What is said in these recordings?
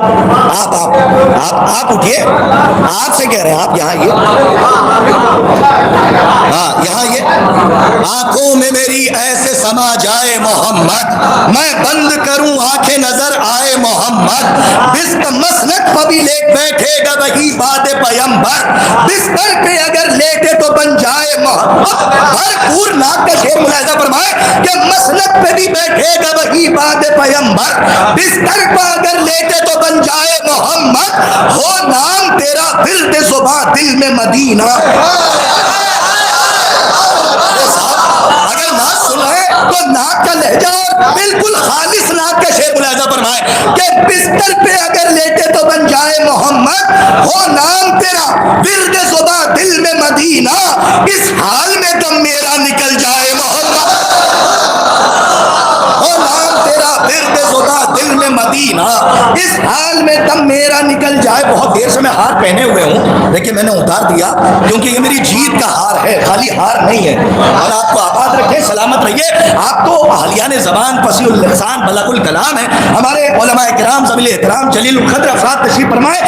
آپ اٹھیے, آپ سے کہہ رہے ہیں, آپ یہاں یہ, ہاں یہاں یہ, آنکھوں میں میری ایسے سما جائے محمد, میں بند کروں آنکھیں نظر آئے محمد, بست مسند پر بھی لیٹ بیٹھے گا وہی بات پیمبر, بستر پہ اگر لیٹے تو بن جائے محمد. بھرپور ناک کا شعر ملاحظہ فرمائے کہ مسند پہ بھی بیٹھے گا وہی بات پیمبر, بستر پہ اگر لیٹے تو بن جائے محمد, ہو نام تیرا ورد صبح دل میں مدینہ. اگر نعت سن رہے تو نعت کا لہجہ اور بالکل خالص نعت کا شعر ملاحظہ فرمائے کہ بستر پہ اگر لیٹے تو بن جائے محمد, ہو نام تیرا ورد صبح دل میں مدینہ, اس حال میں دم میرا نکل جائے محمد, ہو نام تیرا ورد صبح دل میں مدینہ, اس حال میں دم میرا نکل جائے. بہت دیر سے میں ہار پہنے ہوئے ہوں لیکن میں نے اتار دیا کیونکہ یہ میری جیت کا ہار ہے, خالی ہار نہیں ہے. اور آپ کو آباد رکھے, سلامت رہیے. آپ تو اہلیان زبان, فصیح اللسان, بلغ الکلام ہیں. ہمارے علماء کرام ذوی الاحترام جلیل القدر افراد تشریف فرمائے.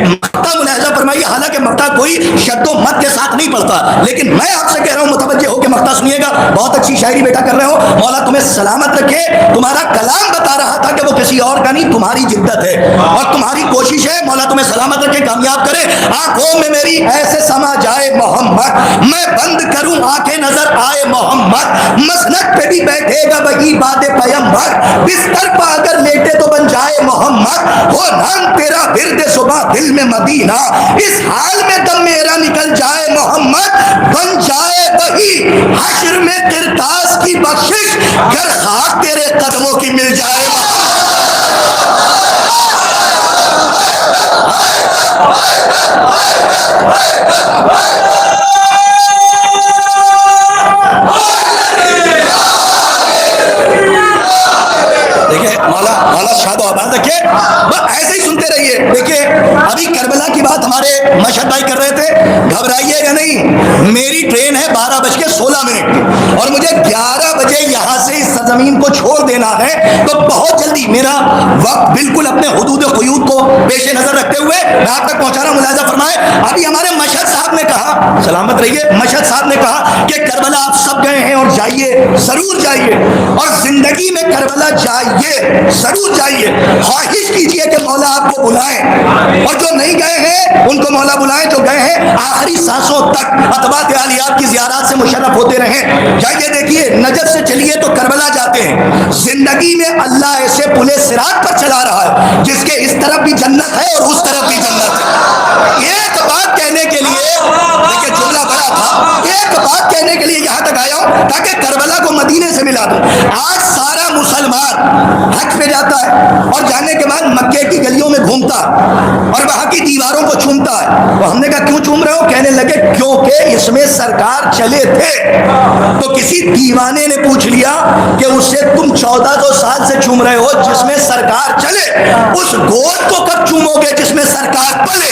مقطع ملاحظہ فرمائیے, حالانکہ مقطع کوئی شد و مد کے ساتھ نہیں پڑھتا, لیکن میں آپ سے کہہ رہا ہوں متوجہ ہو کے مقطع سنیے گا. بہت اچھی شاعری بیٹا کر رہے ہو, مولا تمہیں سلامت رکھے. تمہارا کلام بتا رہا تھا کہ وہ کسی اور کا نہیں, تمہاری جدت ہے اور تمہاری کوشش ہے. مولا تمہیں سلامت رکھے, کامیاب کرے. آنکھوں میں میری ایسے سما جائے محمد, میں بند کروں آنکھیں نظر آئے محمد, مسند پہ بھی بیٹھے گا وہی بات پیمبر, بستر پہ اگر لیٹے تو بن جائے محمد, ہو نام تیرا ورد صبح دل میں مدینہ, اس حال میں دم میرا نکل جائے محمد, بن جائے وہی حشر میں کرتاس کی بخشش, گر خاک تیرے قدموں کی مل جائے محمد. دیکھیں مولا شاد و آباد رکھے, ایسے ہی سنتے رہیے. دیکھیں ابھی کربلا کی بات ہمارے مشہد بھائی کر رہے تھے, گھبرائیے گا نہیں. میری ٹرین ہے 12:16 کی اور مجھے 11 بجے یہاں سے اس سرزمین کو چھوڑ دینا ہے, تو بہت جلدی میرا وقت بالکل اپنے حدود قیود کو پیش نظر رکھتے ہوئے میں آپ تک پہنچا رہا ہوں. ملاحظہ فرمائے, ابھی ہمارے مشہد صاحب نے کہا, سلامت رہیے, مشہد صاحب نے کہا کہ کربلا آپ سب گئے ہیں اور جائیے, ضرور جائیے, اور زندگی میں کربلا جائیے, ضرور جائیے. خواہش کیجئے کہ مولا آپ کو بلائیں, اور جو نہیں گئے ہیں ان کو مولا بلائیں, جو گئے ہیں آخری سانسوں تک اتباعت عالیات کی زیارات سے مشرف ہوتے رہیں. جائیے, دیکھیے نجف سے چلیے تو کربلا جاتے ہیں. زندگی میں اللہ ایسے پلے صراط پر چلا رہا ہے جس کے اس طرف بھی جنت ہے اور اس طرف بھی جنت ہے. ایک بات کہنے کے لیے, دیکھیں جملہ بڑا تھا, ایک بات کہنے کے لیے یہاں تک آیا ہوں تاکہ کربلا کو مدینے سے ملا دوں. آج سارا مسلمان حج پہ جاتا ہے اور جانے کے بعد مکے کی گلیوں میں گھومتا اور وہاں کی دیواروں کو چومتا ہے. تو ہم نے کہا کیوں چوم رہے ہو؟ کہنے لگے کیونکہ اس میں سرکار چلے تھے. تو کسی دیوانے نے پوچھ لیا کہ اسے تم 1400 سال سے چوم رہے ہو جس میں سرکار چلے, اس گود کو کب چومو گے جس میں سرکار پلے؟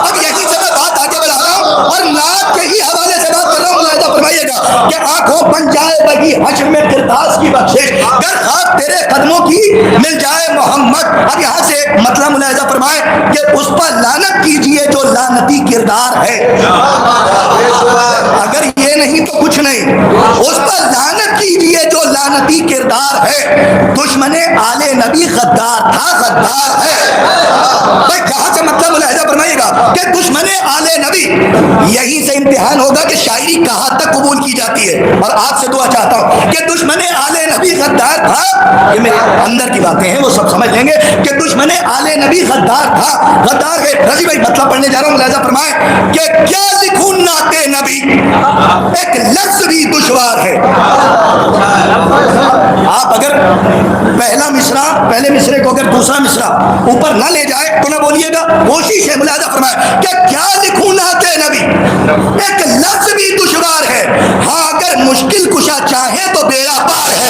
اب یہی سے میں بات آگے بڑھا رہا ہوں اور نعت کے ہی حوالے سے بات کر رہا ہوں. ملاحظہ فرمائیے گا کہ آنکھوں بن جائے وہی حشر میں کرتاس کی بخشش, گر خاک تیرے قدموں کی مل جائے محمد. اب یہاں سے مطلب ملاحظہ فرمائے کہ اس پر لعنت کیجئے جو لعنتی کردار ہے. اگر یہ نہیں تو کچھ نہیں, اس پر لعنت کیجئے جو لعنتی کردار ہے. دشمن آل نبی غدار تھا, غدار ہے. یہاں سے مطلب ملاحظہ فرمائیے گا کہ دشمن آل نبی, یہی سے امتحان ہوگا کہ شاعری کہاں تک قبول کی جاتی ہے. اور آپ سے دعا چاہتا ہوں کہ دشمن آل نبی غدار تھا, یہ میرے اندر کی باتیں ہیں وہ سب سمجھ لیں گے کہ دشمن آل نبی غدار تھا, غدار ہے. رضی بھائی مطلب پڑھنے جا رہا ہوں, ملاحظہ فرمائیں کہ کیا لکھوں نعت نبی, ایک لفظ بھی دشوار ہے. آپ اگر پہلا مصرع, پہلے مصرے کو اگر دوسرا مصرع اوپر نہ لے جائے تو نہ بولیے گا, کوشش ہے. ملاحظہ فرمائے کہ کیا لکھوں نعت نبی, ایک لفظ بھی دشوار ہے, ہاں اگر مشکل کشا چاہے تو بیڑا پار ہے.